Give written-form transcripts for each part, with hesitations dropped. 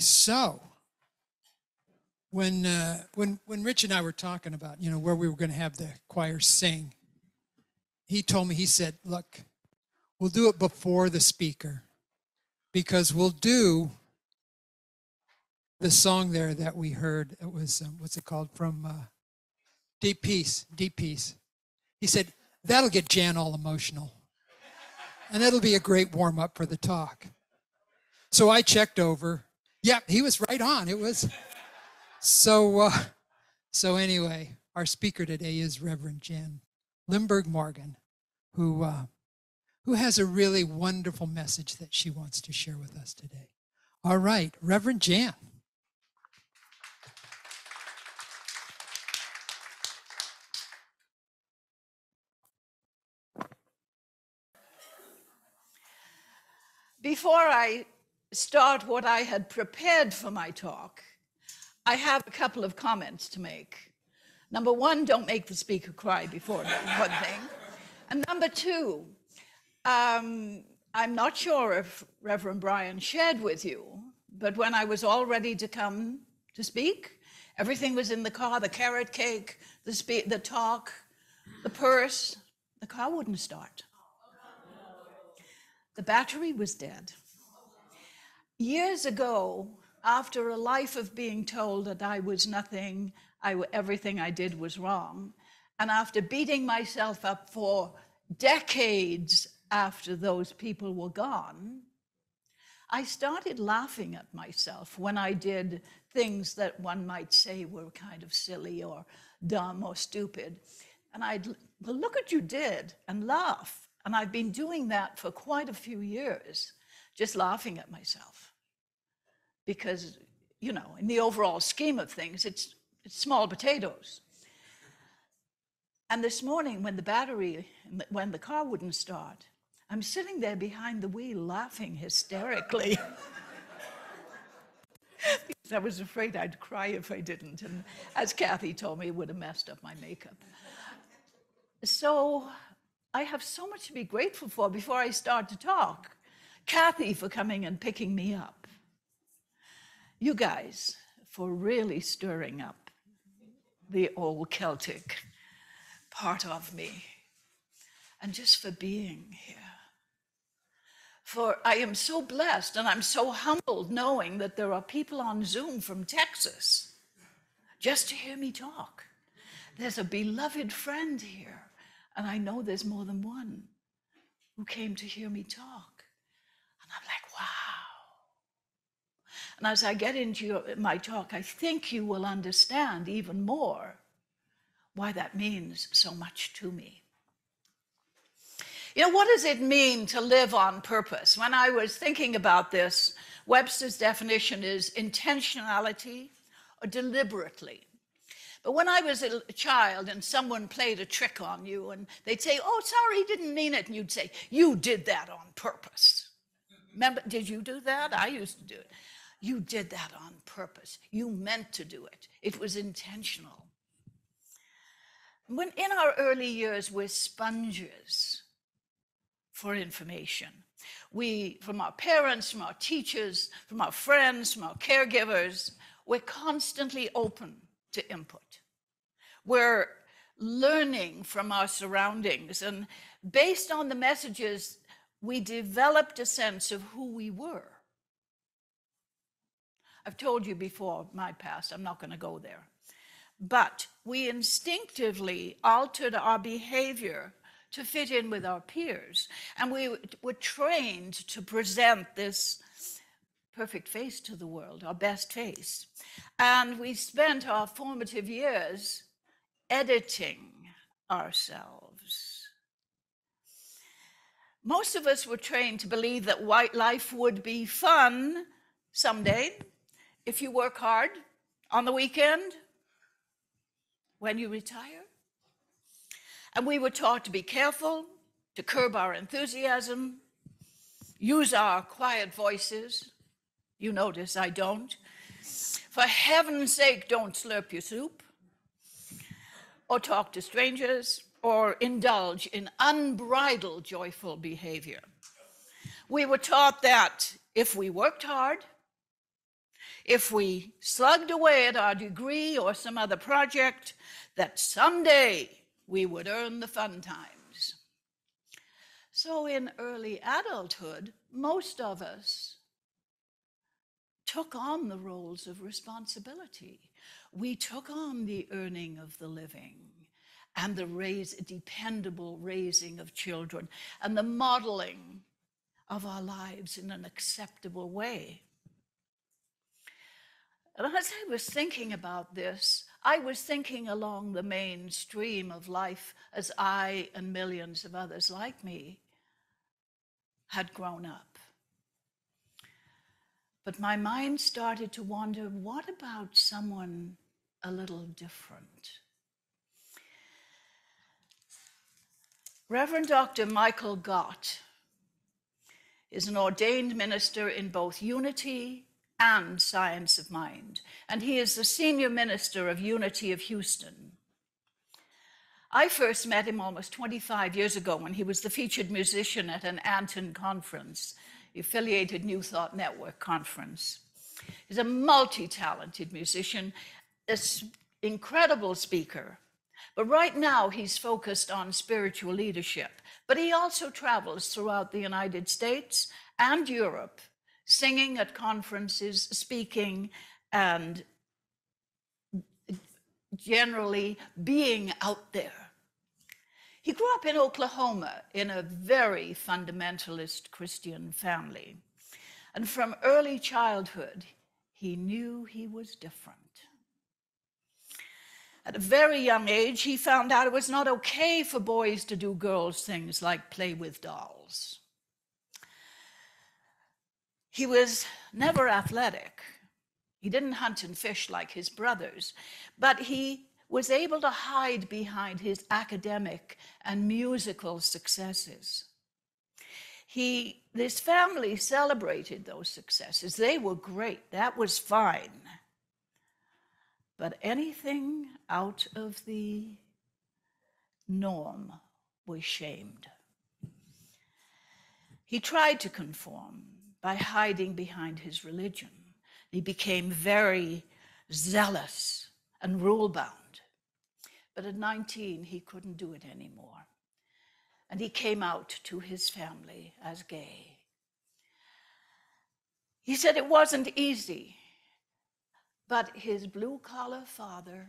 So, when Rich and I were talking about, where we were going to have the choir sing, he told me, he said, look, we'll do it before the speaker, because we'll do the song there that we heard. It was, what's it called? From Deep Peace. He said, that'll get Jan all emotional. And it'll be a great warm-up for the talk. So I checked over. Yeah, he was right on. It was. So anyway, our speaker today is Reverend Jan Limberg Morgan, who has a really wonderful message that she wants to share with us today. All right, Reverend Jan. Before I start what I had prepared for my talk, I have a couple of comments to make. Number one, don't make the speaker cry before one thing. And number two, I'm not sure if Reverend Brian shared with you, but when I was all ready to come to speak, everything was in the car, the carrot cake, the talk, the purse. The car wouldn't start. The battery was dead. Years ago, after a life of being told that I was nothing, everything I did was wrong, and after beating myself up for decades after those people were gone, I started laughing at myself when I did things that one might say were kind of silly or dumb or stupid. And well, look what you did, and laugh. And I've been doing that for quite a few years, just laughing at myself. Because, in the overall scheme of things, it's small potatoes. And this morning, when the car wouldn't start, I'm sitting there behind the wheel laughing hysterically. Because I was afraid I'd cry if I didn't. And as Kathy told me, it would have messed up my makeup. So I have so much to be grateful for before I start to talk. Kathy for coming and picking me up. You guys for really stirring up the old Celtic part of me. And just for being here. For I am so blessed and I'm so humbled knowing that there are people on Zoom from Texas just to hear me talk. There's a beloved friend here, and I know there's more than one who came to hear me talk. And I'm like, wow. And as I get into my talk, I think you will understand even more why that means so much to me. What does it mean to live on purpose? When I was thinking about this, Webster's definition is intentionality or deliberately. But when I was a child and someone played a trick on you and they'd say, oh, sorry, he didn't mean it. And you'd say, you did that on purpose. Remember, did you do that? I used to do it. You did that on purpose. You meant to do it. It was intentional. When in our early years, we're sponges for information. We, from our parents, from our teachers, from our friends, from our caregivers, we're constantly open to input. We're learning from our surroundings, and based on the messages, we developed a sense of who we were. I've told you before my past, I'm not going to go there. But we instinctively altered our behavior to fit in with our peers. And we were trained to present this perfect face to the world, our best face. And we spent our formative years editing ourselves. Most of us were trained to believe that life would be fun someday if you work hard on the weekend, when you retire. And we were taught to be careful, to curb our enthusiasm, use our quiet voices. You notice I don't. For heaven's sake, don't slurp your soup, or talk to strangers, or indulge in unbridled joyful behavior. We were taught that if we worked hard, if we slugged away at our degree or some other project, that someday we would earn the fun times. So in early adulthood, most of us took on the roles of responsibility. We took on the earning of the living and the dependable raising of children and the modeling of our lives in an acceptable way. And as I was thinking about this, I was thinking along the mainstream of life as I and millions of others like me had grown up. But my mind started to wonder, what about someone a little different? Reverend Dr. Michael Gott is an ordained minister in both Unity and Science of Mind, and he is the senior minister of Unity of Houston. I first met him almost 25 years ago when he was the featured musician at an Anton conference, the affiliated New Thought Network conference. He's a multi-talented musician, an incredible speaker. But right now, he's focused on spiritual leadership. But he also travels throughout the United States and Europe, singing at conferences, speaking, and generally being out there. He grew up in Oklahoma in a very fundamentalist Christian family. And from early childhood, he knew he was different. At a very young age, he found out it was not okay for boys to do girls' things like play with dolls. He was never athletic. He didn't hunt and fish like his brothers, but he was able to hide behind his academic and musical successes. This family celebrated those successes. They were great. That was fine. But anything out of the norm was shamed. He tried to conform by hiding behind his religion. He became very zealous and rule-bound. But at 19, he couldn't do it anymore. And he came out to his family as gay. He said it wasn't easy. But his blue-collar father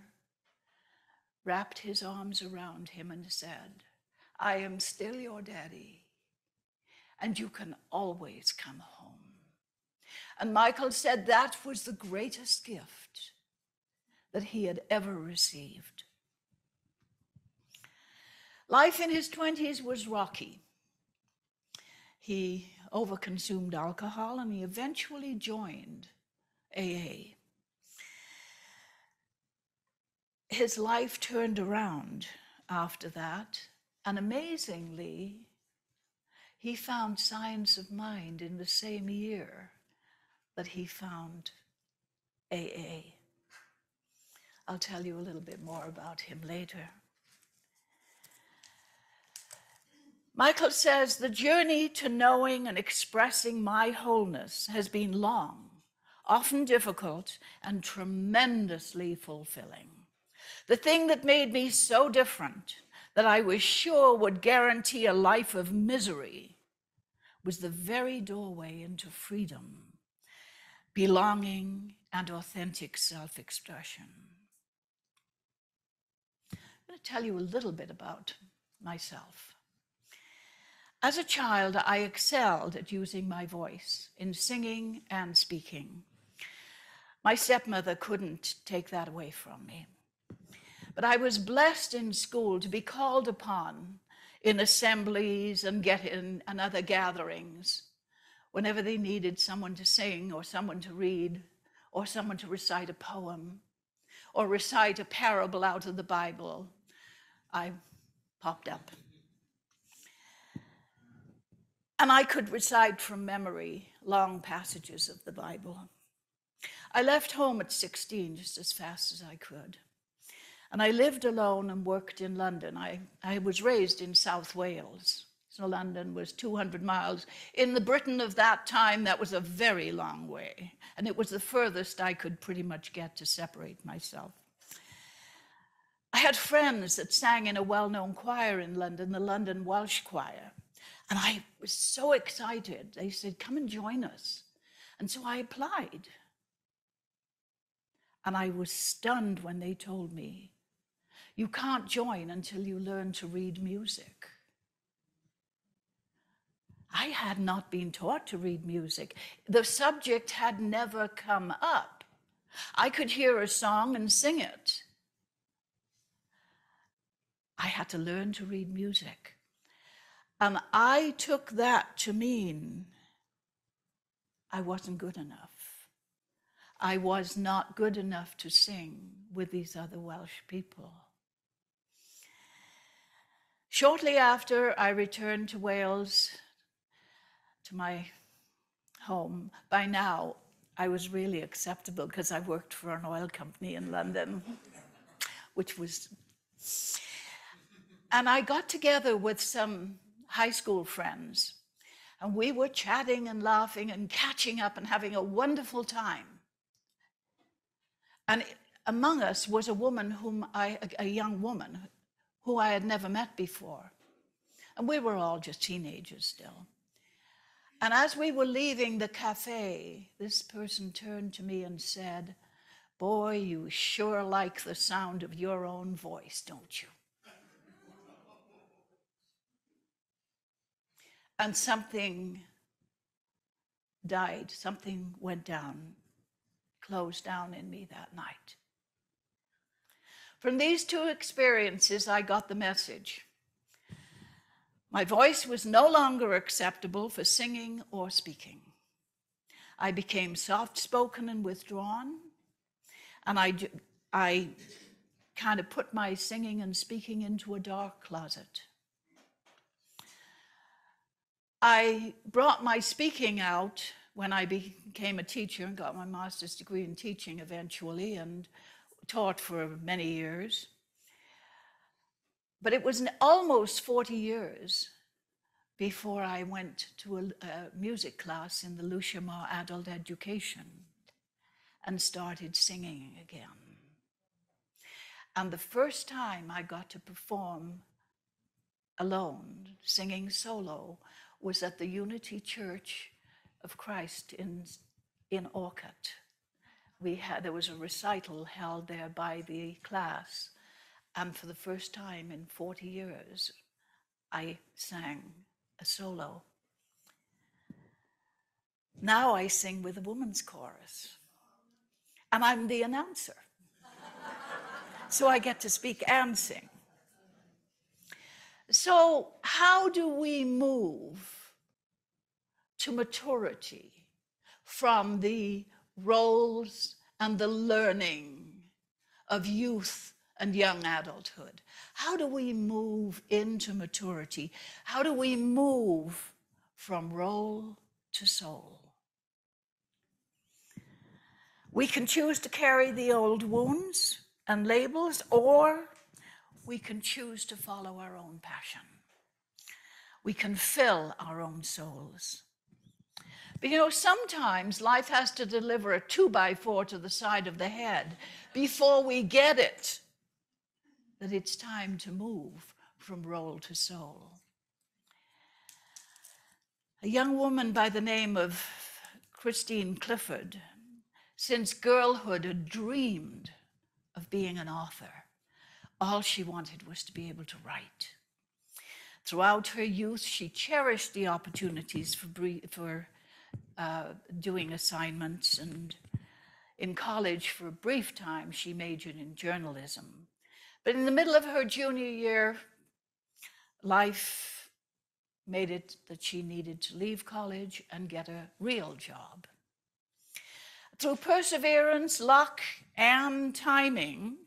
wrapped his arms around him and said, "I am still your daddy, and you can always come home." And Michael said that was the greatest gift that he had ever received. Life in his 20s was rocky. He overconsumed alcohol, and he eventually joined AA. His life turned around after that, and amazingly, he found Science of Mind in the same year that he found AA. I'll tell you a little bit more about him later. Michael says, "The journey to knowing and expressing my wholeness has been long, often difficult, and tremendously fulfilling. The thing that made me so different, that I was sure would guarantee a life of misery, was the very doorway into freedom, belonging, and authentic self-expression." I'm going to tell you a little bit about myself. As a child, I excelled at using my voice in singing and speaking. My stepmother couldn't take that away from me. But I was blessed in school to be called upon in assemblies and other gatherings whenever they needed someone to sing or someone to read or someone to recite a poem or recite a parable out of the Bible. I popped up. And I could recite from memory long passages of the Bible. I left home at 16 just as fast as I could. And I lived alone and worked in London. I was raised in South Wales. So London was 200 miles. In the Britain of that time, that was a very long way. And it was the furthest I could pretty much get to separate myself. I had friends that sang in a well-known choir in London, the London Welsh Choir. And I was so excited. They said, come and join us. And so I applied. And I was stunned when they told me, you can't join until you learn to read music. I had not been taught to read music. The subject had never come up. I could hear a song and sing it. I had to learn to read music. And I took that to mean I wasn't good enough. I was not good enough to sing with these other Welsh people. Shortly after I returned to Wales, to my home, by now I was really acceptable because I worked for an oil company in London, which was... And I got together with some high school friends, and we were chatting and laughing and catching up and having a wonderful time. And among us was a woman a young woman who I had never met before. And we were all just teenagers still. And as we were leaving the cafe, this person turned to me and said, boy, you sure like the sound of your own voice, don't you? And something died, something went down, closed down in me that night. From these two experiences, I got the message. My voice was no longer acceptable for singing or speaking. I became soft-spoken and withdrawn, and I kind of put my singing and speaking into a dark closet. I brought my speaking out when I became a teacher and got my master's degree in teaching eventually and taught for many years. But it was almost 40 years before I went to a music class in the Lucia Ma Adult Education and started singing again. And the first time I got to perform alone, singing solo, was at the Unity Church of Christ in Orcutt. There was a recital held there by the class, and for the first time in 40 years, I sang a solo. Now I sing with a woman's chorus, and I'm the announcer. So I get to speak and sing. So how do we move to maturity from the roles and the learning of youth and young adulthood? How do we move into maturity? How do we move from role to soul? We can choose to carry the old wounds and labels, or we can choose to follow our own passion. We can fill our own souls. But you know, sometimes life has to deliver a 2x4 to the side of the head before we get it, that it's time to move from role to soul. A young woman by the name of Christine Clifford, since girlhood, had dreamed of being an author. All she wanted was to be able to write. Throughout her youth, she cherished the opportunities for doing assignments, and in college, for a brief time, she majored in journalism. But in the middle of her junior year, life made it that she needed to leave college and get a real job. Through perseverance, luck, and timing,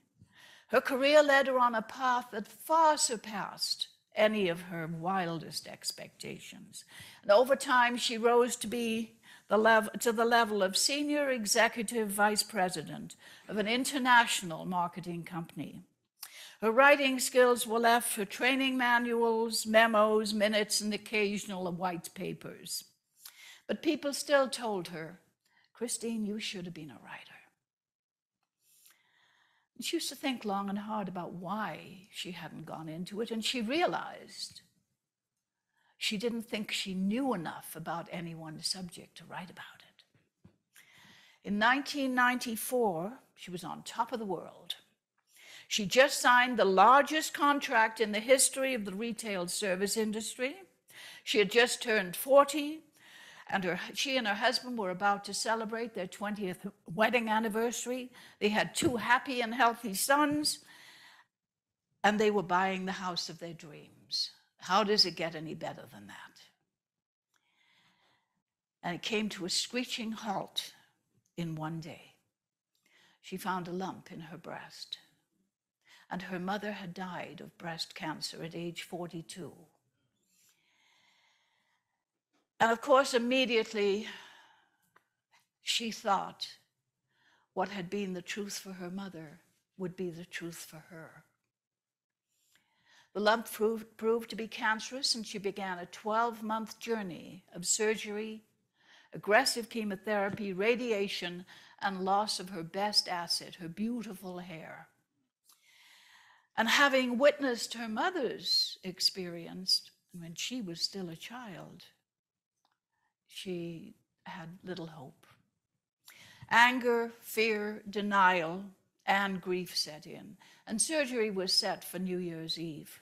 her career led her on a path that far surpassed any of her wildest expectations. And over time, she rose to be to the level of senior executive vice president of an international marketing company. Her writing skills were left for training manuals, memos, minutes, and occasional white papers. But people still told her, Christine, you should have been a writer. And she used to think long and hard about why she hadn't gone into it, and she realized she didn't think she knew enough about any one subject to write about it. In 1994, she was on top of the world. She just signed the largest contract in the history of the retail service industry. She had just turned 40, and she and her husband were about to celebrate their 20th wedding anniversary. They had 2 happy and healthy sons, and they were buying the house of their dreams. How does it get any better than that? And it came to a screeching halt in one day. She found a lump in her breast, and her mother had died of breast cancer at age 42. And of course, immediately, she thought what had been the truth for her mother would be the truth for her. The lump proved to be cancerous, and she began a 12-month journey of surgery, aggressive chemotherapy, radiation, and loss of her best asset, her beautiful hair. And having witnessed her mother's experience when she was still a child, she had little hope. Anger, fear, denial, and grief set in, and surgery was set for New Year's Eve.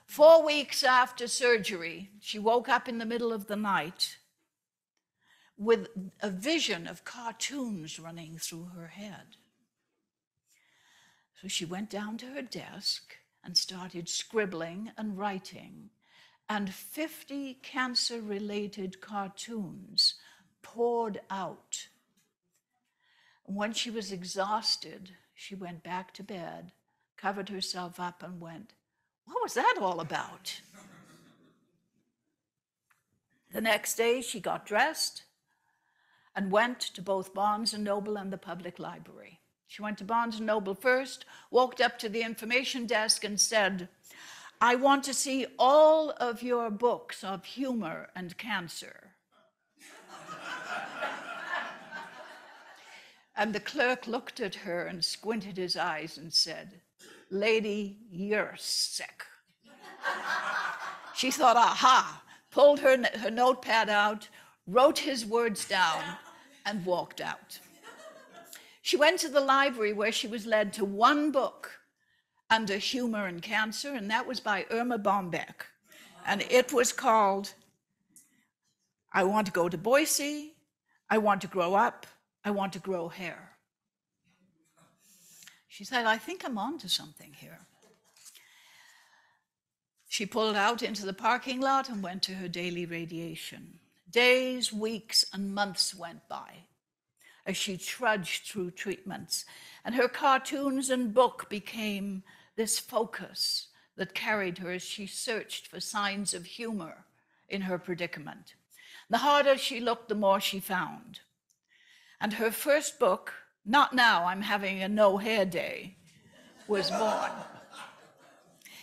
4 weeks after surgery, she woke up in the middle of the night with a vision of cartoons running through her head. So she went down to her desk and started scribbling and writing, and 50 cancer-related cartoons poured out. When she was exhausted, she went back to bed, covered herself up, and went, "What was that all about?" The next day, she got dressed and went to both Barnes & Noble and the public library. She went to Barnes & Noble first, walked up to the information desk and said, "I want to see all of your books of humor and cancer." And the clerk looked at her and squinted his eyes and said, "Lady, you're sick." She thought, aha, pulled her notepad out, wrote his words down, and walked out. She went to the library, where she was led to one book under humor and cancer, and that was by Irma Bombeck. And it was called, "I Want to Go to Boise, I Want to Grow Up, I Want to Grow Hair." She said, "I think I'm on to something here." She pulled out into the parking lot and went to her daily radiation. Days, weeks, and months went by as she trudged through treatments, and her cartoons and book became this focus that carried her as she searched for signs of humor in her predicament. The harder she looked, the more she found. And her first book, "Not Now, I'm Having a No Hair Day," was born.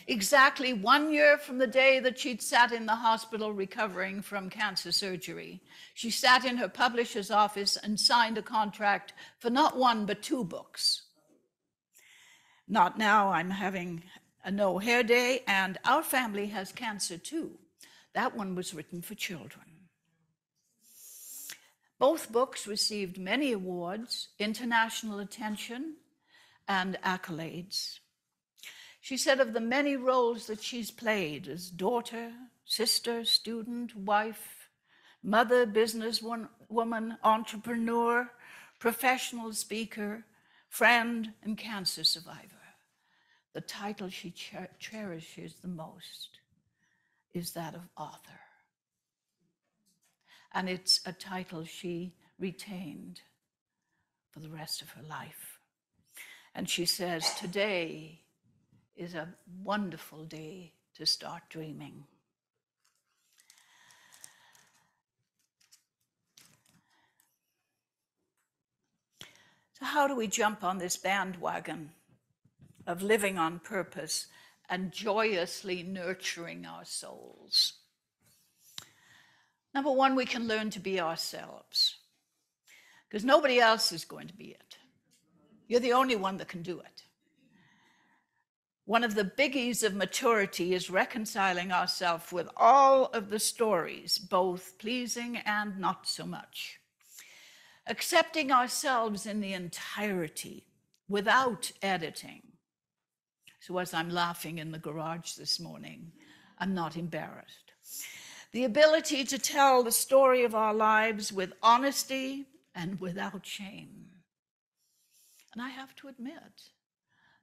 Exactly 1 year from the day that she'd sat in the hospital recovering from cancer surgery, she sat in her publisher's office and signed a contract for not 1, but 2 books. "Not Now, I'm Having a No Hair Day," and "Our Family Has Cancer Too." That one was written for children. Both books received many awards, international attention, and accolades. She said of the many roles that she's played as daughter, sister, student, wife, mother, businesswoman, entrepreneur, professional speaker, friend, and cancer survivor, the title she cherishes the most is that of author. And it's a title she retained for the rest of her life. And she says, "Today is a wonderful day to start dreaming." So how do we jump on this bandwagon of living on purpose and joyously nurturing our souls. Number one, we can learn to be ourselves, because nobody else is going to be it. You're the only one that can do it. One of the biggies of maturity is reconciling ourselves with all of the stories, both pleasing and not so much. Accepting ourselves in the entirety without editing. So as I'm laughing in the garage this morning, I'm not embarrassed. The ability to tell the story of our lives with honesty and without shame. And I have to admit,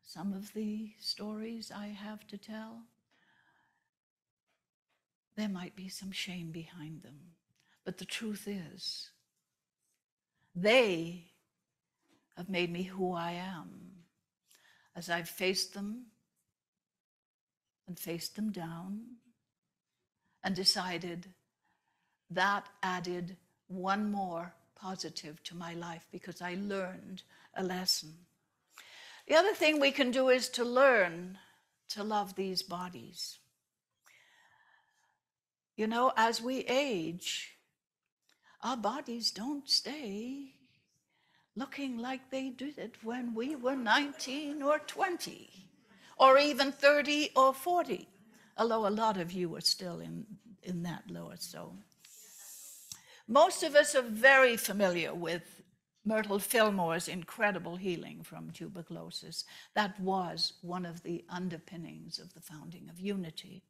some of the stories I have to tell, there might be some shame behind them. But the truth is, they have made me who I am as I've faced them and faced them down and decided that added one more positive to my life because I learned a lesson. The other thing we can do is to learn to love these bodies. You know, as we age, our bodies don't stay looking like they did it when we were 19 or 20, or even 30 or 40, although a lot of you are still in that lower so. Most of us are very familiar with Myrtle Fillmore's incredible healing from tuberculosis. That was one of the underpinnings of the founding of Unity.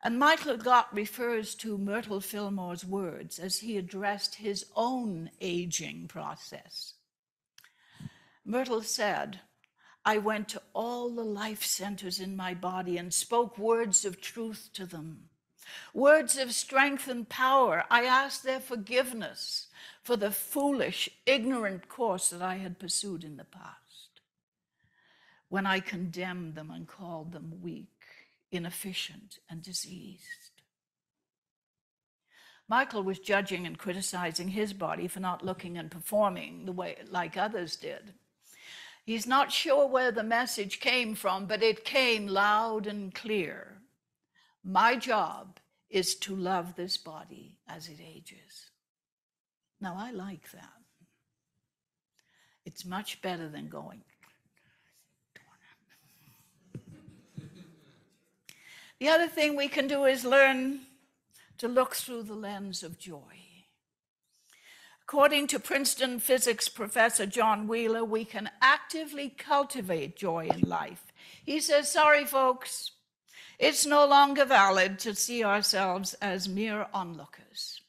And Michael Gott refers to Myrtle Fillmore's words as he addressed his own aging process. Myrtle said, "I went to all the life centers in my body and spoke words of truth to them, words of strength and power. I asked their forgiveness for the foolish, ignorant course that I had pursued in the past, when I condemned them and called them weak, inefficient, and diseased." Michael was judging and criticizing his body for not looking and performing the way like others did. He's not sure where the message came from, but it came loud and clear. My job is to love this body as it ages. Now, I like that. It's much better than going. The other thing we can do is learn to look through the lens of joy. According to Princeton physics professor John Wheeler, we can actively cultivate joy in life. He says, sorry, folks, it's no longer valid to see ourselves as mere onlookers.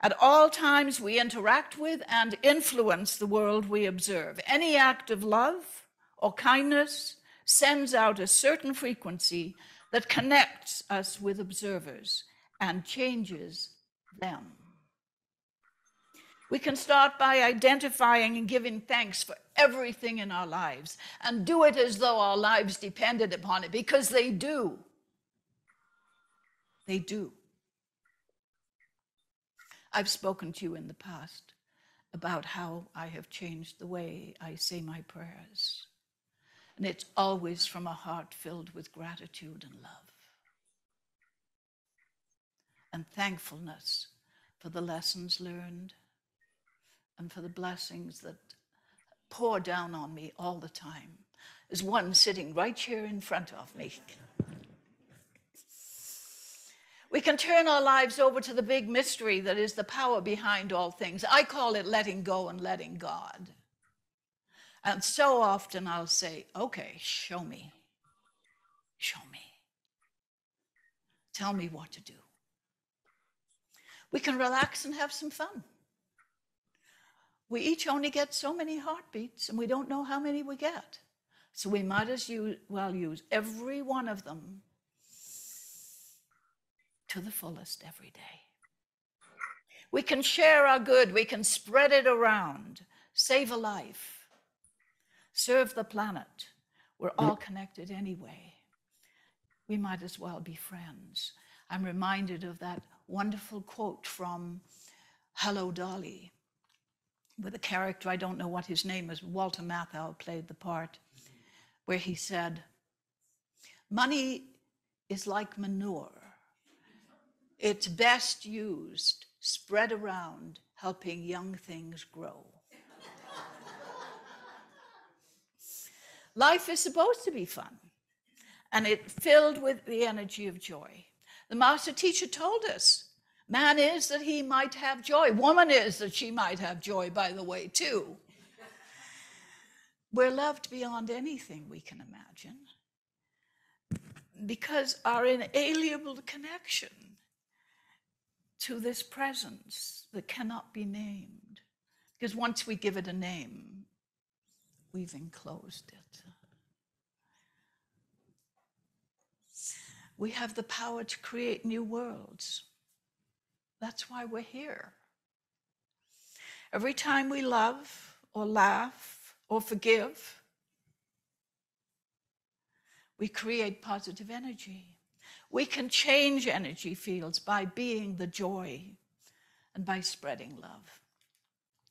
At all times, we interact with and influence the world we observe. Any act of love or kindness sends out a certain frequency that connects us with observers and changes them. We can start by identifying and giving thanks for everything in our lives and do it as though our lives depended upon it, because they do. They do. I've spoken to you in the past about how I have changed the way I say my prayers. And it's always from a heart filled with gratitude and love and thankfulness for the lessons learned and for the blessings that pour down on me all the time. There's one sitting right here in front of me. We can turn our lives over to the big mystery that is the power behind all things. I call it letting go and letting God. And so often I'll say, okay, show me. Show me. Tell me what to do. We can relax and have some fun. We each only get so many heartbeats, and we don't know how many we get. So we might as well use every one of them to the fullest every day. We can share our good. We can spread it around, save a life, serve the planet. We're all connected anyway. We might as well be friends. I'm reminded of that wonderful quote from Hello, Dolly, with a character, I don't know what his name is, Walter Matthau played the part. where he said, "Money is like manure. It's best used, spread around, helping young things grow." Life is supposed to be fun, and it filled with the energy of joy. The master teacher told us, man is that he might have joy. Woman is that she might have joy, by the way, too. We're loved beyond anything we can imagine because our inalienable connection to this presence that cannot be named. Because once we give it a name, we've enclosed it. We have the power to create new worlds. That's why we're here. Every time we love or laugh or forgive, we create positive energy. We can change energy fields by being the joy and by spreading love.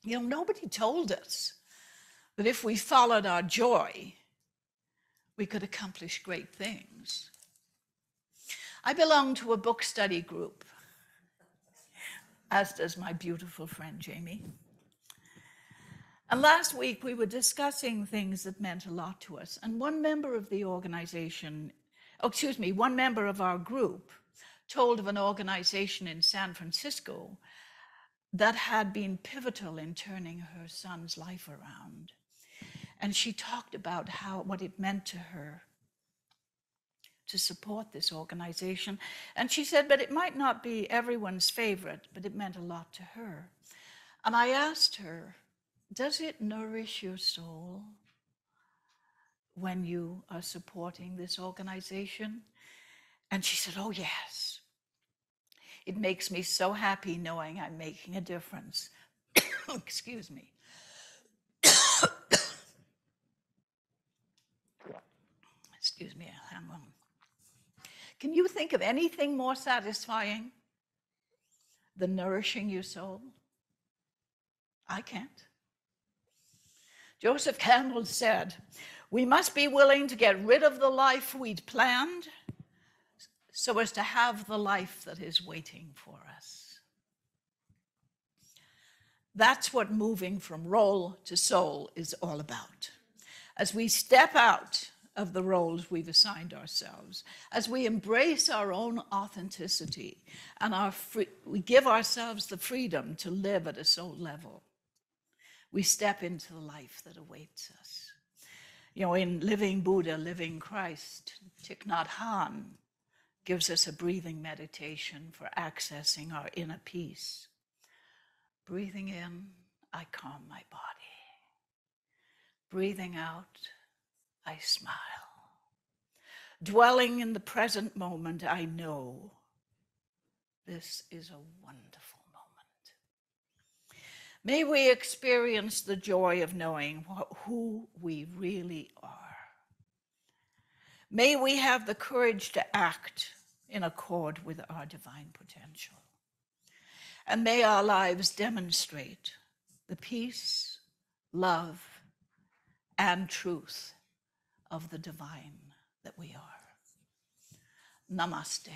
You know, nobody told us that if we followed our joy, we could accomplish great things. I belong to a book study group, as does my beautiful friend Jamie. And last week we were discussing things that meant a lot to us. And one member of the organization, one member of our group told of an organization in San Francisco that had been pivotal in turning her son's life around. And she talked about what it meant to her to support this organization. And she said, but it might not be everyone's favorite, but it meant a lot to her. And I asked her, does it nourish your soul when you are supporting this organization? And she said, oh, yes. It makes me so happy knowing I'm making a difference. Excuse me. Excuse me, hang on. Can you think of anything more satisfying than nourishing your soul? I can't. Joseph Campbell said, we must be willing to get rid of the life we'd planned so as to have the life that is waiting for us. That's what moving from role to soul is all about. As we step out of the roles we've assigned ourselves, as we embrace our own authenticity and we give ourselves the freedom to live at a soul level, we step into the life that awaits us. You know, in Living Buddha, Living Christ, Thich Nhat Hanh gives us a breathing meditation for accessing our inner peace. Breathing in, I calm my body. Breathing out, I smile. Dwelling in the present moment, I know this is a wonderful moment. May we experience the joy of knowing who we really are. May we have the courage to act in accord with our divine potential. And may our lives demonstrate the peace, love, and truth of the divine that we are. Namaste.